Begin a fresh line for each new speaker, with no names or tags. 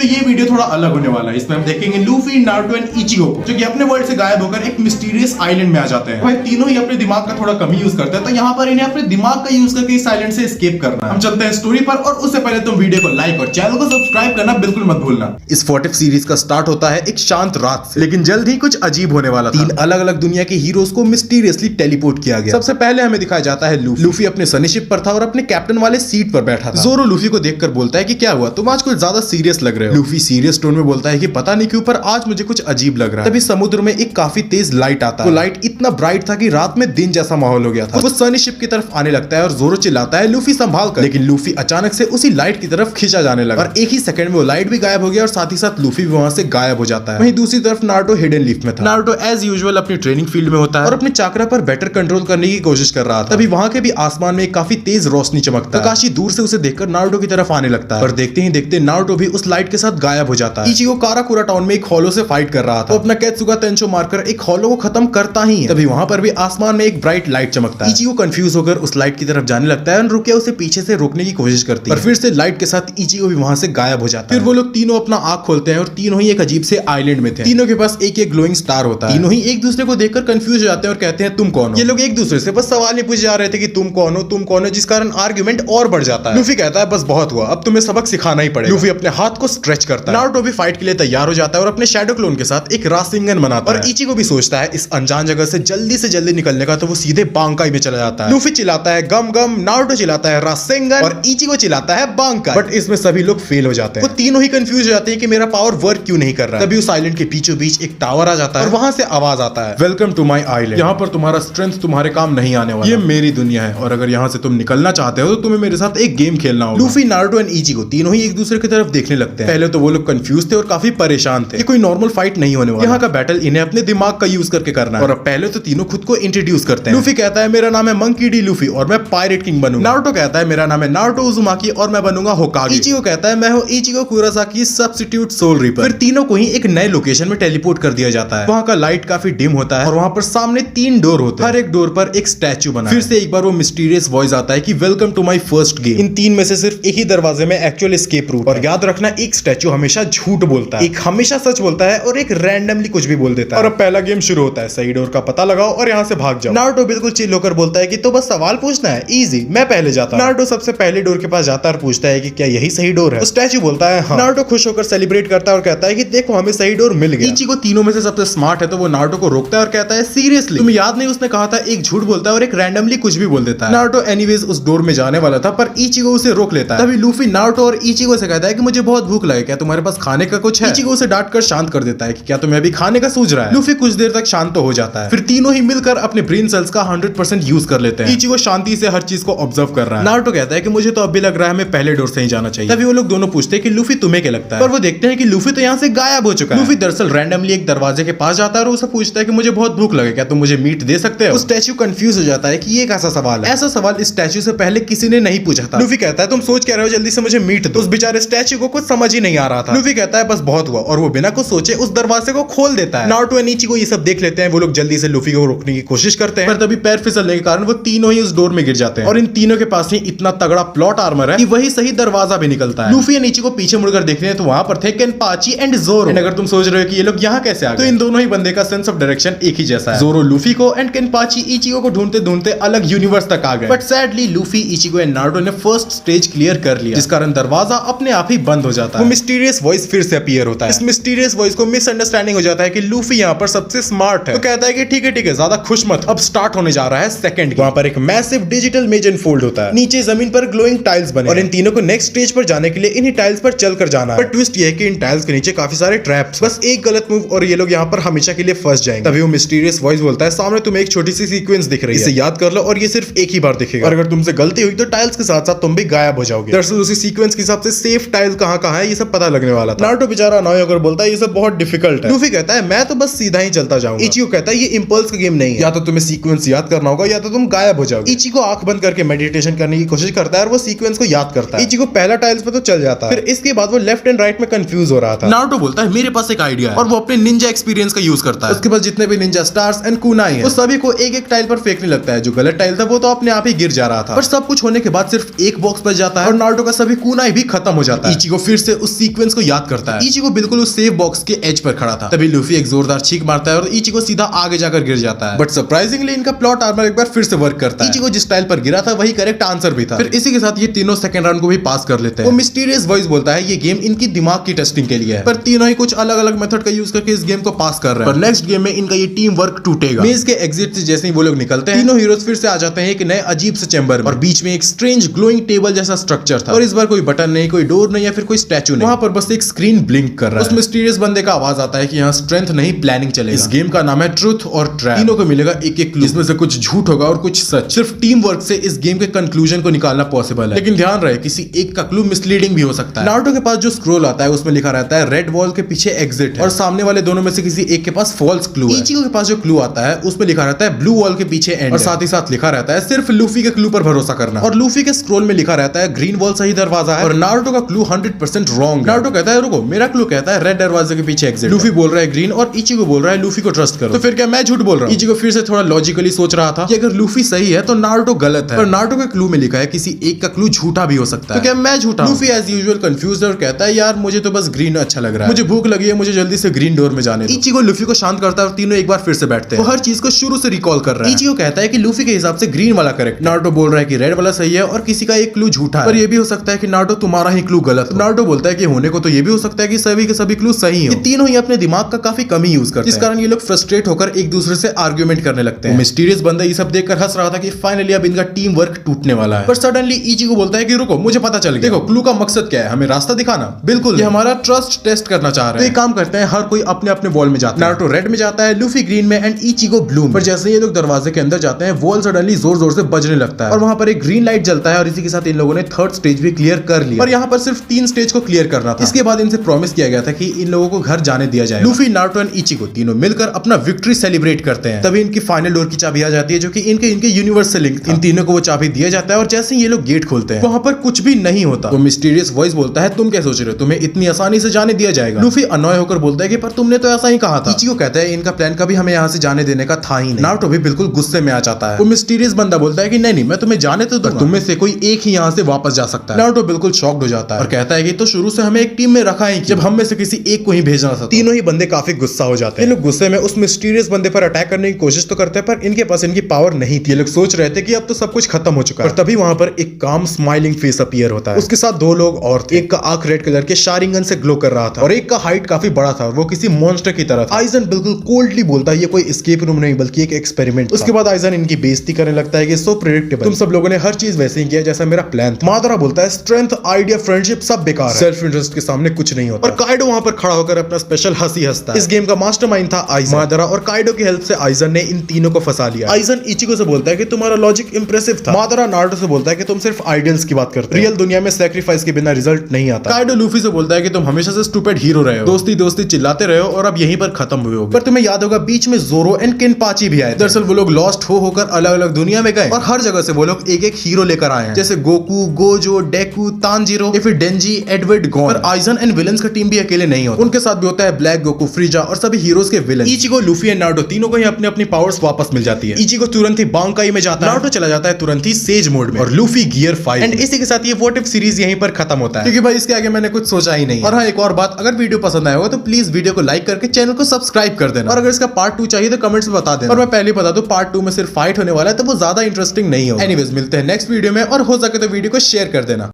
तो ये वीडियो थोड़ा अलग होने वाला है। इसमें हम देखेंगे लूफी, नारुतो एंड इचिगो को, जो कि अपने वर्ल्ड से गायब होकर एक मिस्टीरियस आइलैंड में आ जाते हैं। भाई तीनों ही अपने दिमाग का थोड़ा कम यूज करते हैं, तो यहाँ पर इन्हें अपने दिमाग का यूज करके इस आइलैंड से एस्केप करना है। हम चलते हैं स्टोरी पर, और उससे पहले तुम वीडियो को लाइक और चैनल को सब्सक्राइब करना बिल्कुल मत भूलना। इस 40 सीरीज का स्टार्ट होता है एक शांत रात से, लेकिन जल्द ही कुछ अजीब होने वाला था। 3 अलग अलग दुनिया के हीरोज को मिस्टीरियसली टेलीपोर्ट किया गया। सबसे पहले हमें दिखाया जाता है लूफी अपने सनीशिप पर था और अपने कैप्टन वाले सीट पर बैठा था। जोरो लूफी को देखकर बोलता है कि क्या हुआ, तुम आज कुछ ज्यादा सीरियस लग रहे हो। लूफी सीरियस टोन में बोलता है कि पता नहीं क्यों पर आज मुझे कुछ अजीब लग रहा है। तभी समुद्र में एक काफी तेज लाइट आता है। वो लाइट इतना ब्राइट था कि रात में दिन जैसा माहौल हो गया था। वो सनी शिप की तरफ आने लगता है और जोरो चिल्लाता है लूफी संभाल कर, लेकिन लूफी अचानक से उसी लाइट की तरफ खींचा जाने लगा और एक ही सेकंड में वो लाइट भी गायब हो गया और साथ ही साथ लूफी भी वहां से गायब हो जाता है। वहीं दूसरी तरफ नारुतो हिडन लीफ में था। नारुतो एज यूजुअल अपनी ट्रेनिंग फील्ड में होता है और अपने चाक्रा पर बेटर कंट्रोल करने की कोशिश कर रहा था। तभी वहां के भी आसमान में एक काफी तेज रोशनी चमकता है। काशी दूर से उसे देखकर नारुतो की तरफ आने लगता है, पर देखते ही देखते नारुतो भी उस लाइट के साथ गायब हो जाता है। इचिगो काराकुरा टाउन में एक हॉलो से फाइट कर रहा था। वो अपना केत्सुगा तेंशो मारकर एक हॉलो को खत्म करता ही है। तभी वहां पर भी आसमान में एक ब्राइट लाइट चमकता है। इचिगो कंफ्यूज होकर उस लाइट की तरफ जाने लगता है और रुकिया उसे पीछे से रोकने की कोशिश करती है, पर फिर से लाइट के साथ इचिगो भी वहां से गायब हो जाता है। फिर वो लोग तीनों अपना आंख खोलते हैं और तीनों ही एक अजीब से आइलैंड में थे। तीनों के पास एक एक ग्लोइंग स्टार होता है। तीनों ही एक दूसरे को देखकर कंफ्यूज हो जाते हैं और कहते हैं तुम कौन हो। ये लोग एक दूसरे से बस सवाल ही पूछे जा रहे थे कि तुम कौन हो, तुम कौन हो, जिस कारण आर्ग्यूमेंट और बढ़ जाता है। लूफी कहता है बस बहुत हुआ, अब तुम्हें सबक सिखाना ही पड़ेगा। लूफी अपने हाथ को स्ट्रेच करता है। नारुतो भी फाइट के लिए तैयार हो जाता है और अपने शैडो क्लोन के साथ एक रासेंगन बनाता है। और इचिगो भी सोचता है इस अनजान जगह से जल्दी निकलने का, तो वो सीधे बांकाई में चला जाता है। लूफी चिल्लाता है गम गम, नारुतो चिल्लाता है रासेंगन और इचिगो चिल्लाता है बांकाई। बट इसमें सभी लोग फेल हो जाते हैं। वो तीनों ही कंफ्यूज हो जाते हैं कि मेरा पावर वर्क क्यों नहीं कर रहा है। तभी उस आइलैंड के बीचों बीच एक टावर आ जाता है और वहां से आवाज आता है वेलकम टू माई आइलैंड, यहाँ पर तुम्हारा स्ट्रेंथ तुम्हारे काम नहीं आने वाला। ये मेरी दुनिया है और अगर यहाँ से तुम निकलना चाहते हो तो तुम्हें मेरे साथ एक गेम खेलना होगा। लूफी, नारुतो एंड इचिगो तीनों ही एक दूसरे की तरफ देखने लगते हैं। पहले तो वो लोग कंफ्यूज थे और काफी परेशान थे। ये कोई नॉर्मल फाइट नहीं होने वाला। यहाँ का बैटल इन्हें अपने दिमाग का यूज करके करना है। और अब पहले तो तीनों खुद को इंट्रोड्यूस करते हैं। लूफी कहता है मेरा नाम है मंकी डी लूफी और मैं पायरेट किंग बनूंगा। नारुतो कहता है मेरा नाम है नारुतो उजुमाकी और मैं बनूंगा होकागे। इचिगो कहता है मैं हूं इचिगो कुरासाकी सब्स्टिट्यूट सोल रीपर। फिर तीनों को ही एक नए लोकेशन में टेलीपोर्ट कर दिया जाता है। वहां का लाइट काफी डिम होता है और वहां पर सामने 3 डोर होते हैं। हर एक डोर पर एक स्टैचू बना है। फिर से एक बार वो मिस्टीरियस वॉइस आता है कि welcome to my first game. इन 3 में से सिर्फ एक ही दरवाजे में एक्चुअल एस्केप रूट। और याद रखना एक स्टैचू हमेशा झूठ बोलता है, एक हमेशा सच बोलता है और एक रैंडमली कुछ भी बोल देता है। और अब पहला गेम शुरू होता है। सही डोर का पता लगाओ और यहाँ से भाग जाओ। नारुतो बिल्कुल चिल होकर बोलता है कि तो बस सवाल पूछना है, इजी, मैं पहले जाता हूं। नारुतो सबसे पहले डोर के पास जाता है और पूछता है कि क्या यही सही डोर है। तो स्टैचू बोलता है हाँ। नारुतो खुश होकर सेलिब्रेट करता है और कहता है कि देखो हमें सही डोर मिल गया। इचिगो तीनों में से सबसे स्मार्ट है, तो वो नारुतो को रोकता है और कहता है सीरियसली तुम्हें याद नहीं उसने कहा था एक झूठ बोलता है और एक रैंडमली कुछ भी बोल देता है। नारुतो एनीवेज उस डोर में जाने वाला था पर इचिगो उसे रोक लेता है। तभी लूफी नारुतो और इचिगो से कहता है कि मुझे बहुत भूख लगे, क्या तुम्हारे पास खाने का कुछ है। इचिगो उसे डांटकर शांत कर देता है कि क्या तुम्हें अभी खाने का सूझ रहा है। लूफी कुछ देर तक शांत हो जाता है। फिर तीनों ही मिलकर अपने ब्रेन सेल्स का 100% यूज कर लेते हैं। इचिगो शांति से हर चीज को ऑब्जर्व कर रहा है। नारुतो कहता है कि मुझे तो अभी लग रहा है हमें पहले डोर से ही जाना चाहिए। तभी वो लोग दोनों पूछते हैं कि लूफी तुम्हें क्या लगता है, पर वो देखते हैं कि लूफी तो यहाँ से गायब हो चुका है। लूफी दरअसल रैंडमली एक दरवाजे के पास जाता है और उसे पूछता है कि मुझे बहुत भूख लगे, क्या तुम मुझे मीट दे सकते हो। स्टैचू कंफ्यूज हो जाता है कि ये कैसा सवाल है। ऐसा सवाल इस स्टैचू से पहले किसी ने नहीं पूछा था। लूफी कहता है तुम सोच क्या रहे हो, जल्दी से मुझे मीट दो। उस बेचारे स्टैचू को कुछ समझ ही नहीं आ रहा था। लूफी कहता है बस बहुत हुआ और वो बिना कुछ सोचे उस दरवाजे को खोल देता है। नारुतो और इचिगो ये सब देख लेते हैं। वो लोग जल्दी से लूफी को रोकने की कोशिश करते हैं, पर तभी पैर फिसलने के कारण वो तीनों ही उस डोर में गिर जाते हैं। और इन तीनों के पास ही इतना तगड़ा प्लॉट आर्मर है कि वही सही दरवाजा भी निकलता है। लूफी और इचिगो पीछे मुड़कर देखते हैं तो वहां पर थे केनपाची एंड जोरो। अगर तुम सोच रहे हो कि ये लोग यहाँ कैसे आ गए, तो इन दोनों ही बंदे का सेंस ऑफ डायरेक्शन एक ही जैसा है। जोरो लूफी को एंड केनपाची इचिगो को ढूंढते ढूंढते अलग यूनिवर्स तक आ गए। But sadly Luffy, Ichigo and Naruto ने फर्स्ट स्टेज क्लियर कर लिया, जिस कारण दरवाजा अपने आप ही बंद हो जाता है। वो मिस्टीरियस वॉइस फिर से अपीयर होता है। इस मिस्टीरियस वॉइस को मिसअंडरस्टैंडिंग हो जाता है कि लूफी यहाँ पर सबसे स्मार्ट है। तो कहता है कि ठीक है ज्यादा खुश मत, अब स्टार्ट होने जा रहा है सेकंड। वहां पर एक मैसिव डिजिटल मेज अनफोल्ड होता है। नीचे जमीन पर ग्लोइंग टाइल्स बने और इन तीनों को नेक्स्ट स्टेज पर जाने के लिए इन्हीं टाइल्स पर चलकर जाना है। पर ट्विस्ट ये है कि इन टाइल्स के नीचे काफी सारे ट्रैप्स। बस एक गलत मूव और ये लोग यहाँ पर हमेशा के लिए फंस जाएंगे। तभी वो मिस्टीरियस वॉइस बोलता है सामने तुम्हें एक छोटी सी सीक्वेंस दिख रही है, इसे याद कर लो और ये सिर्फ एक ही बार दिखेगा। और अगर तुमसे गलती हुई तो टाइल्स के साथ साथ तुम भी गायब हो जाओगे। दरअसल उसी सीक्वेंस के हिसाब से सेफ टाइल कहाँ है ये सब पता लगने वाला था। नारुतो बेचारा अनॉय होकर बोलता है ये सब बहुत डिफिकल्ट है। लूफी कहता है मैं तो बस सीधा ही चलता जाऊंगा। इचिगो कहता है ये इम्पल्स का गेम नहीं है। या तो तुम्हें सीक्वेंस याद करना होगा या तो तुम गायब हो जाओगे। इचिगो आंख बंद करके मेडिटेशन करने की कोशिश करता है और वो सीक्वेंस को याद करता है। इचिगो पहला टाइल्स पे तो चल जाता है, फिर इसके बाद वो लेफ्ट एंड राइट में कंफ्यूज हो रहा था। नारुतो बोलता है मेरे पास एक आइडिया है और वो अपने निंजा एक्सपीरियंस का यूज करता है। उसके बाद जितने भी निंजा स्टार्स एंड कुनाई हैं, वो सभी को एक एक टाइल पर फेंकने लगता है। जो गलत टाइल था वो तो अपने आप ही गिर जा रहा था, पर सब कुछ होने के बाद सिर्फ एक बॉक्स बच जाता है और नारुतो का सभी कुनाई भी खत्म हो जाता है। इचिगो फिर से उस सीक्वेंस को याद करता है। इचिगो बिल्कुल उस सेफ बॉक्स के एज पर खड़ा था, तभी लूफी एक जोरदार चीख मारता है और इचिगो सीधा आगे जाकर गिर जाता है। बट सरप्राइजिंगली इनका प्लॉट आर्मर एक बार फिर से वर्क करता है। इचिगो जिस टाइल पर गिरा था वही करेक्ट आंसर भी था। फिर इसी के साथ ये तीनों सेकंड राउंड को भी पास कर लेते हैं। वो मिस्टीरियस वॉइस बोलता है ये गेम इनकी दिमाग की टेस्टिंग के लिए है, पर तीनों ही कुछ अलग अलग मेथड का यूज करके इस गेम को पास कर रहे हैं। पर नेक्स्ट गेम में इनका ये टीम वर्क टूटेगा। मेज के एग्जिट से जैसे ही वो लोग निकलते हैं, तीनों हीरोज फिर से आ जाते हैं एक नए अजीब से चैम्बर में और बीच में एक स्ट्रेंज ग्लोइंग टेबल जैसा स्ट्रक्चर था और इस बार कोई बटन नहीं, कोई डोर नहीं या फिर कोई स्टैचू नहीं, वहां पर बस एक स्क्रीन ब्लिंक कर रहा है। उस मिस्टीरियस बंदे का आवाज आता है कि यहाँ स्ट्रेंथ नहीं प्लानिंग चलेगा। इस गेम का नाम है ट्रुथ और ट्रैप। तीनों को मिलेगा एक एक क्लू, इसमें से कुछ झूठ होगा और कुछ सच। सिर्फ टीम वर्क से इस गेम के कंक्लूजन को निकालना पॉसिबल है, लेकिन ध्यान रहे किसी एक का क्लू मिसलीडिंग भी हो सकता है। नारुतो के पास जो स्क्रॉल आता है उसमें लिखा रहता है रेड वॉल के पीछे एग्जिट है और सामने वाले दोनों में से किसी एक के पास फॉल्स क्लू है। इचिगो के पास जो क्लू आता है उसमें लिखा रहता है ब्लू वॉल के पीछे एंड और साथ ही साथ लिखा रहता है सिर्फ लूफी के क्लू पर भरोसा करना और लूफी के स्क्रॉल में लिखा रहता है ग्रीन वॉल सही दरवाजा है और नारुतो का क्लू 100% रॉन्ग। नारुतो कहता है रुको, मेरा क्लू कहता है रेड दरवाजे के पीछे एग्जिट। लूफी बोल रहा है ग्रीन और इचिगो बोल रहा है लूफी को ट्रस्ट करो। तो फिर क्या मैं झूठ बोल रहा हूं? इचिगो फिर से थोड़ा लॉजिकली सोच रहा था कि अगर लूफी सही है तो नारुतो गलत है, पर नारुतो के क्लू में लिखा है किसी एक का क्लू झूठा भी हो सकता है। तो क्या मैं झूठा? लूफी एज यूजुअल कंफ्यूज्ड और कहता है यार मुझे तो बस ग्रीन अच्छा लग रहा है, मुझे भूख लगी है, मुझे जल्दी से ग्रीन डोर में जाने दो। इचिगो लूफी को शांत करता है और तीनों एक बार फिर से बैठते हैं। वो हर चीज को शुरू से रिकॉल कर रहा है। इचिगो कहता है कि लूफी के हिसाब से ग्रीन वाला करेक्ट, नारुतो बोल रहा है कि रेड वाला सही है और किसी का एक क्लू झूठा है, पर ये भी हो सकता है कि नारुतो तुम्हारा ही क्लू गलत हो। नारुतो बोलता है कि होने को तो ये भी हो सकता है कि सभी के सभी क्लू सही हो। ये तीनों ही अपने दिमाग का काफी कम ही यूज करते हैं, जिस कारण ये लोग फ्रस्ट्रेट होकर एक दूसरे से आर्ग्यूमेंट करने लगते हैं। मिस्टीरियस बंदा ये सब देखकर हंस रहा था कि फाइनली अब इनका टीम वर्क टूटने वाला है, पर सडनली इचिगो बोलता है कि रुको, मुझे पता चल गया। देखो क्लू का मकसद क्या है, हमें रास्ता दिखाना। बिल्कुल, ये हमारा ट्रस्ट टेस्ट करना चाह रहे हैं। तो एक काम करते हैं, हर कोई अपने अपने वॉल में जाता है। नारुतो रेड में जाता है, लूफी ग्रीन में एंड इचिगो ब्लू में। पर जैसे ये लोग दरवाजे के अंदर जाते हैं वॉल सडनली जोर जोर से बजने लगता है और वहां पर एक ग्रीन लाइट जलता है और इसी के साथ इन लोगों ने थर्ड स्टेज भी क्लियर कर लिया। पर यहाँ पर सिर्फ 3 स्टेज को क्लियर करना था। इसके बाद इनसे प्रॉमिस किया गया था कि इन लोगों को घर जाने दिया जाए। लूफी, नारुतो एंड इचिगो तीनों मिलकर अपना विक्ट्री सेलिब्रेट करते हैं। तभी इनकी फाइनल डोर की चाबी आ जाती है जो कि इनके यूनिवर्स से लिंक थी। इन तीनों को वो चाबी दिया जाता है और जैसे ही ये लोग गेट खोलते हैं वहां पर कुछ भी नहीं होता। वो मिस्टीरियस वॉइस बोलता है तुम क्या सोच रहे हो, तुम्हें इतनी आसानी से जाने दिया जाएगा? लूफी अनॉय होकर बोलता है कि पर तुमने तो ऐसा ही कहा था। इचिगो कहता है इनका प्लान कभी हमें यहाँ से जाने देने का था ही नहीं। नारुतो भी बिल्कुल गुस्से में आ जाता है। वो मिस्टीरियस बंदा बोलता है कि नहीं मैं तुम्हें जाने तो दूंगा, तुम में से कोई एक ही यहाँ से वापस जा सकता है। नारुतो बिल्कुल शॉक्ड हो जाता है और कहता है कि तो शुरू से हमें एक टीम में रखा है, जब हम में से किसी एक को ही भेजना था। तीनों ही बंदे काफी गुस्सा हो जाते हैं। ये लोग गुस्से में उस मिस्टीरियस बंदे पर अटैक करने की कोशिश तो करते हैं, पर इनके पास इनकी पावर नहीं थी। ये लोग सोच रहे थे कि अब तो सब कुछ खत्म हो चुका है। तभी वहां पर एक काम स्माइलिंग फेस अपीयर होता है। उसके साथ 2 लोग और थे। एक का आंख रेड कलर के शारिंगन से ग्लो कर रहा था और एक का हाइट काफी बड़ा था, वो किसी मॉन्स्टर की तरह था। आइजन बिल्कुल कोल्डली बोलता है ये कोई एस्केप रूम नहीं बल्कि एक एक्सपेरिमेंट। उसके बाद आइजन इनकी बेइज्जती करने लगता है कि सो प्रेडिक्टेबल, तुम सब लोगों ने हर चीज वैसे ही किया जैसा मेरा प्लान था। मादरा बोलता है स्ट्रेंथ, आइडिया, फ्रेंडशिप सब बेकार है, सेल्फ इंटरेस्ट के सामने कुछ नहीं होता। और काइडो वहां पर खड़ा होकर अपना स्पेशल हंसी हंसता है। इस गेम का मास्टरमाइंड था आइजन। मादरा और काइडो की हेल्प से आइजन ने इन तीनों को फंसा लिया। आइजन इचिगो से बोलता है कि तुम्हारा लॉजिक इंप्रेसिव था। मादरा नारुतो से बोलता है कि तुम सिर्फ आइडियल्स की बात करते हो, रियल दुनिया में सैक्रिफाइस के बिना रिजल्ट नहीं आता। काइडो लूफी से बोलता है कि तुम हमेशा से स्टूपिड हीरो रहे हो, दोस्ती दोस्ती चिल्लाते रहे हो और अब यहीं पर खत्म हुए हो। पर तुम्हें याद होगा बीच में जोरो एंड किनपाची भी आए। दरअसल वो लोग लॉस्ट होकर अलग अलग दुनिया में गए और हर जगह से वो लोग एक एक हीरो लेकर आए हैं, जैसे गोकू, गोजो, डेकू, तांजीरो या फिर डेंजी, एडवर्ड, गॉन। पर आइजन एंड विलन्स का टीम भी अकेले नहीं होता, उनके साथ भी होता है ब्लैक, गोकू, फ्रीजा और सभी हीरोज के villain. Ichigo, Luffy and Naruto तीनों को ही अपने अपनी पावर्स वापस मिल जाती है। इचिगो तुरंत ही बांकाई में जाता है, नारुतो चला जाता है तुरंत ही सेज मोड में और लूफी गियर 5। एंड इसी के साथ ये व्हाट इफ सीरीज यहीं पर खत्म होता है, क्योंकि भाई इसके आगे मैंने कुछ सोचा ही नहीं। और हाँ, एक और बात, अगर वीडियो पसंद आया होगा तो प्लीज वीडियो को लाइक करके चैनल को सब्सक्राइब कर देना और अगर इसका पार्ट 2 चाहिए तो कमेंट्स में बता देना। और मैं पहले बता दूं पार्ट 2 में सिर्फ फाइट होने वाला है तो वो ज्यादा इंटरेस्टिंग नहीं होगा। एनीवेज मिलते हैं नेक्स्ट वीडियो में और हो सके तो वीडियो को शेयर कर देना।